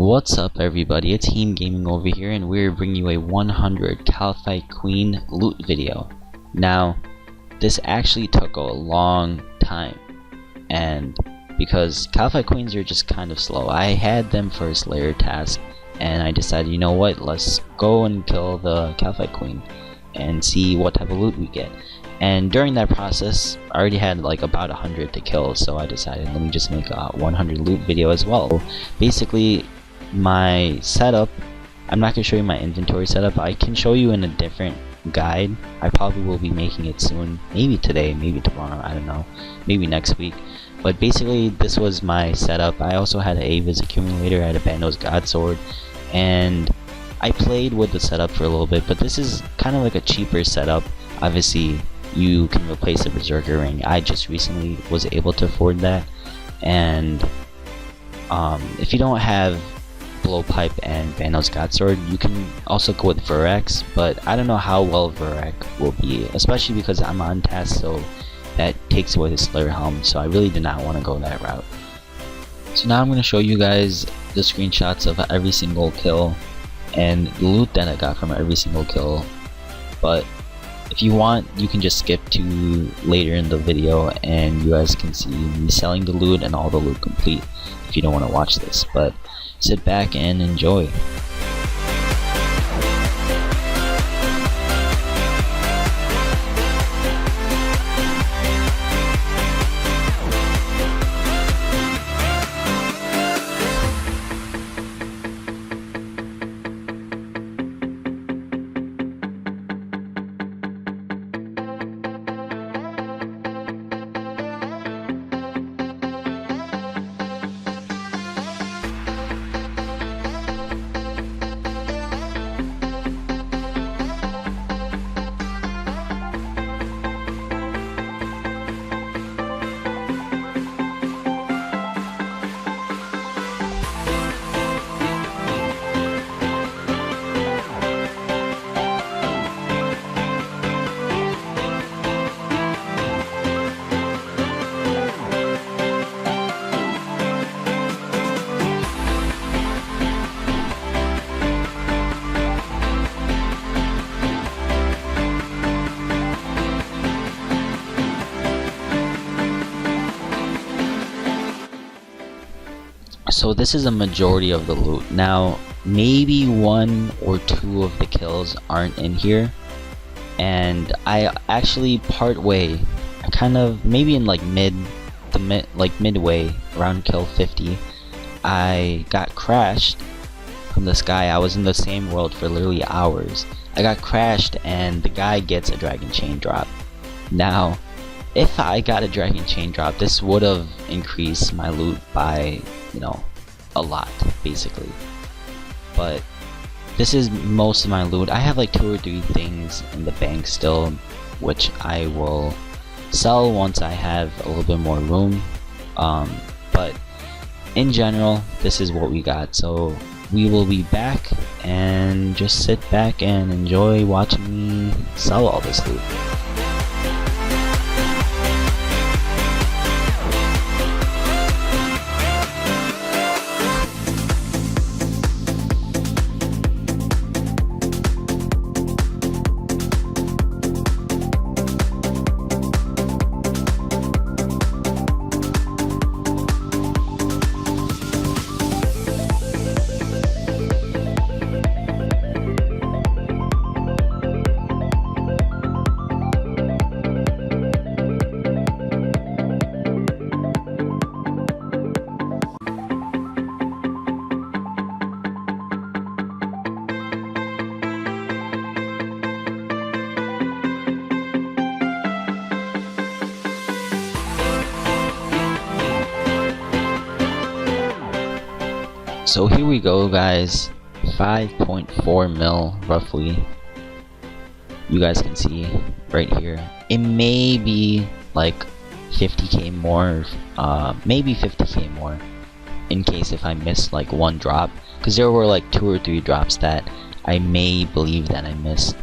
What's up everybody, it's Heem Gaming over here, and we're bringing you a 100 Kalphite Queen loot video. Now, this actually took a long time, and because Kalphite Queens are just kind of slow, I had them for a Slayer task, and I decided, you know what, let's go and kill the Kalphite Queen and see what type of loot we get. And during that process, I already had like about 100 to kill, so I decided let me just make a 100 loot video as well. Basically, my setup, I'm not going to show you my inventory setup. I can show you in a different guide. I probably will be making it soon, maybe today, maybe tomorrow, I don't know, maybe next week. But basically this was my setup. I also had an Avis accumulator, I had a Bandos God Sword, and I played with the setup for a little bit, but this is kind of like a cheaper setup. Obviously you can replace the Berserker ring. I just recently was able to afford that, and if you don't have Blowpipe and Bandos God Sword, you can also go with Verax, but I don't know how well Verax will be, especially because I'm on task, so that takes away the Slayer helm, so I really did not want to go that route. So now I'm going to show you guys the screenshots of every single kill and the loot that I got from every single kill, but if you want, you can just skip to later in the video and you guys can see me selling the loot and all the loot complete if you don't want to watch this, but sit back and enjoy. So this is a majority of the loot. Now maybe one or two of the kills aren't in here, and I actually partway, I kind of maybe in like midway around kill 50, I got crashed from this guy. I was in the same world for literally hours. I got crashed and the guy gets a dragon chain drop. Now if I got a dragon chain drop, this would have increased my loot by, you know, a lot basically, but this is most of my loot. I have like 2 or 3 things in the bank still, which I will sell once I have a little bit more room, but in general this is what we got. So we will be back, and just sit back and enjoy watching me sell all this loot. So here we go guys, 5.4 mil roughly. You guys can see right here. It may be like 50k more, maybe 50k more in case if I miss like one drop, because there were like 2 or 3 drops that I may believe that I missed.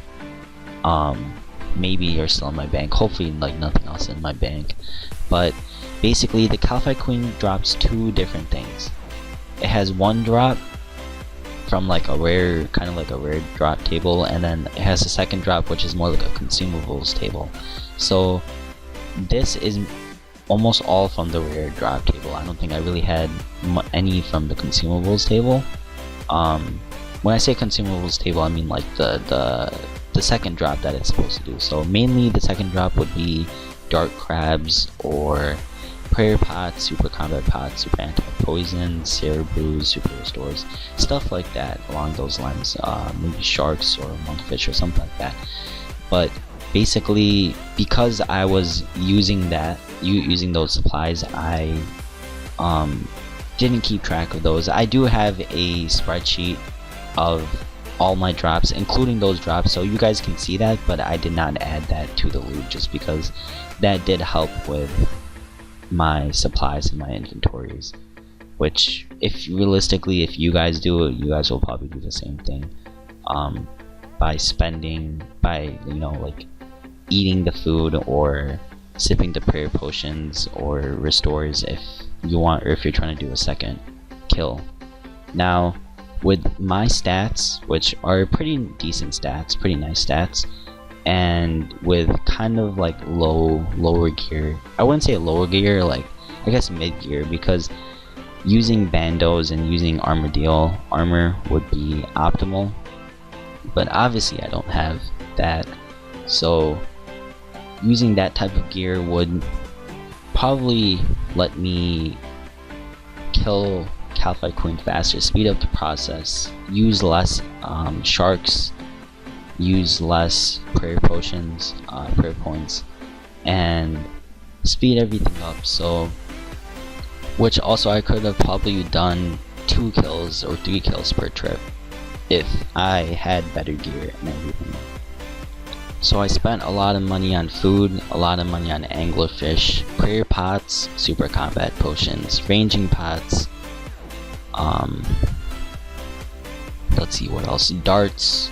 Maybe you're still in my bank, hopefully like nothing else in my bank. But basically the Kalphite Queen drops 2 different things. It has one drop from like a rare, kind of like a rare drop table, and then it has a second drop which is more like a consumables table. So this is almost all from the rare drop table. I don't think I really had any from the consumables table. When I say consumables table, I mean like the second drop that it's supposed to do. So mainly the second drop would be dart crabs or prayer pots, super combat pots, super anti-poison, cerebrews, super restores, stuff like that along those lines. Maybe sharks or monkfish or something like that. But basically, because I was using those supplies, I didn't keep track of those. I do have a spreadsheet of all my drops, including those drops, so you guys can see that, but I did not add that to the loot just because that did help with my supplies and my inventories, which realistically if you guys do it, you guys will probably do the same thing, by like eating the food or sipping the prayer potions or restores if you want, or if you're trying to do a second kill. Now with my stats, which are pretty decent stats, pretty nice stats, and with kind of like lower gear, I wouldn't say lower gear, like I guess mid gear, because using bandos and using armor would be optimal, but obviously I don't have that, so using that type of gear would probably let me kill Kalphite Queen faster, speed up the process, use less sharks, use less prayer potions, prayer points, and speed everything up. So, which also I could have probably done 2 kills or 3 kills per trip if I had better gear and everything. So I spent a lot of money on food, a lot of money on anglerfish, prayer pots, super combat potions, ranging pots, let's see what else, darts.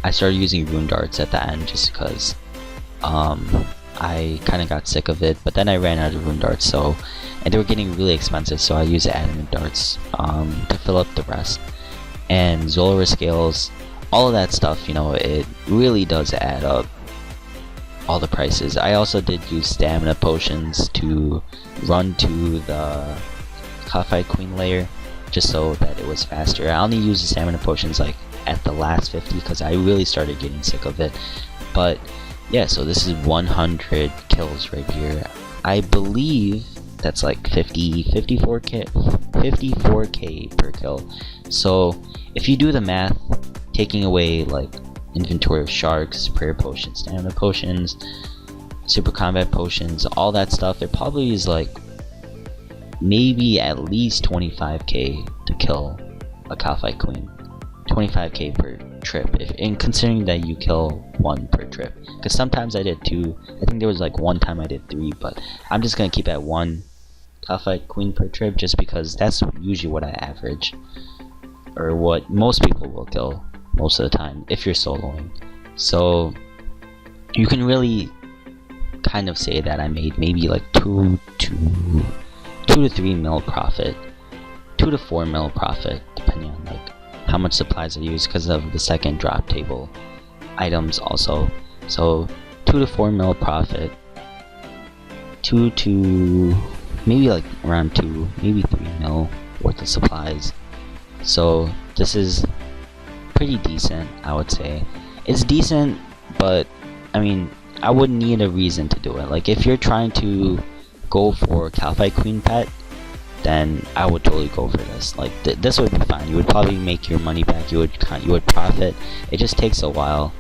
I started using rune darts at the end just because I kind of got sick of it, but then I ran out of rune darts, so, and they were getting really expensive, so I used adamant darts to fill up the rest. And Zolra scales, all of that stuff, you know, it really does add up, all the prices. I also did use stamina potions to run to the Kalphite Queen layer, just so that it was faster. I only used the stamina potions like at the last 50 because I really started getting sick of it. But yeah, so this is 100 kills right here. I believe that's like 54k per kill. So if you do the math, taking away like inventory of sharks, prayer potions, stamina potions, super combat potions, all that stuff, it probably is like maybe at least 25k to kill a Kalphite Queen. 25k per trip, and considering that you kill 1 per trip, because sometimes I did 2. I think there was like one time I did 3, but I'm just gonna keep at 1 Kalphite Queen per trip just because that's usually what I average, or what most people will kill most of the time if you're soloing. So you can really kind of say that I made maybe like 2 to 3 mil profit, 2 to 4 mil profit, depending on like how much supplies I use because of the second drop table items also. So 2 to 4 mil profit, 2 to maybe like around 2, maybe 3 mil worth of supplies. So this is pretty decent, I would say. It's decent, but I mean, I wouldn't need a reason to do it. Like if you're trying to go for Kalphite Queen pet, then I would totally go for this. Like this would be fine. You would probably make your money back. You would profit. It just takes a while,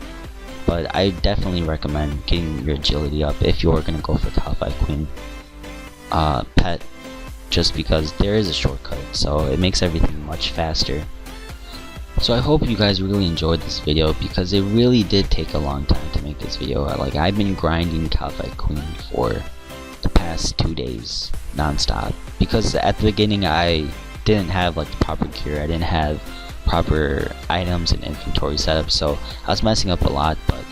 but I definitely recommend getting your agility up if you're gonna go for Kalphite Queen pet, just because there is a shortcut, so it makes everything much faster. So I hope you guys really enjoyed this video, because it really did take a long time to make this video. Like I've been grinding Kalphite Queen for the past 2 days non-stop, because at the beginning I didn't have like the proper gear, I didn't have proper items and inventory setup, so I was messing up a lot, but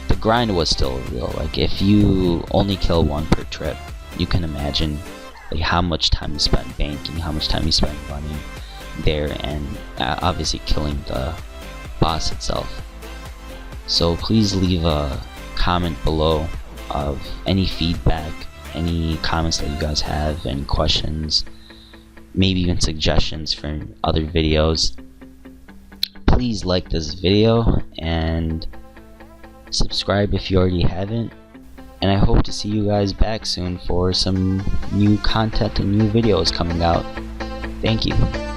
the grind was still real. Like if you only kill 1 per trip, you can imagine like how much time you spend banking, how much time you spend running. there and obviously killing the boss itself. So please leave a comment below of any feedback, any comments that you guys have, any questions, maybe even suggestions for other videos. Please like this video and subscribe if you already haven't, and I hope to see you guys back soon for some new content and new videos coming out. Thank you.